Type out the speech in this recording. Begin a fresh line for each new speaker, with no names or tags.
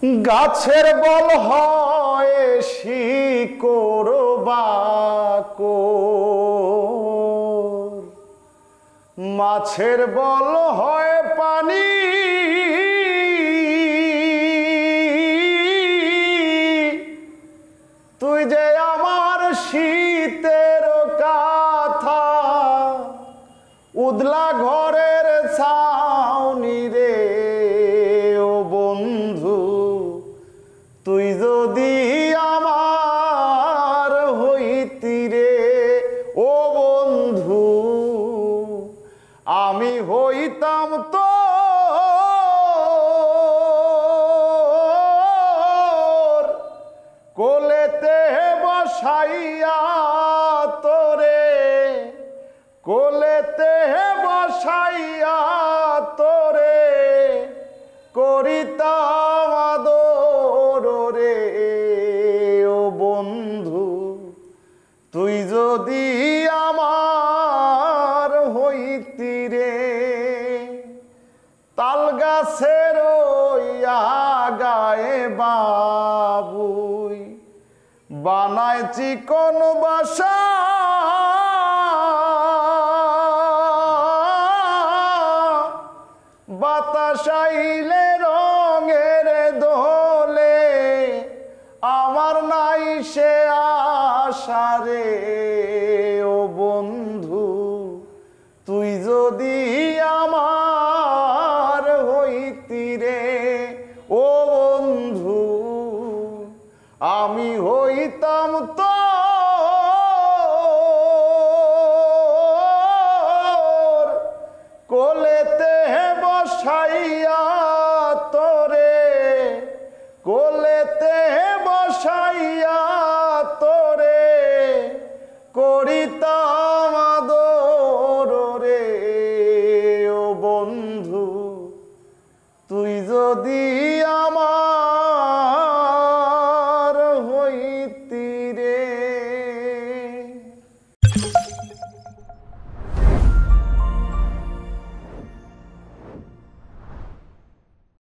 গাছের বল হয় শিকড় বাকড়, মাছের বল হয় পানি, তুই যে আমার শীতের কাঁথা, উদলা ঘরের ছাউনি রে ও বন্ধু, তুই যদি আমার হইতি রে ও বন্ধু, আমি হইতাম তোর কোলেতে বসাইয়া তোরে, কোলেতে বসাইয়া তোরে করিতাম আদর রে ও বন্ধু, তুই যদি আমার হইতি রে। তাল গাছের গায়ে বাবুই বানায় চিকন বাসা, বাতাস আইলে রঙের দোলে, আমার নাই সে আশা রে ও বন্ধু, তুই যদি আমার হইতি রে ও বন্ধু, আমি হইতাম তোর কোলেতে বসাইয়া তোরে, কোলেতে বসাইয়া তোরে করিতাম আদর রে ও বন্ধু, তুই যদি আমার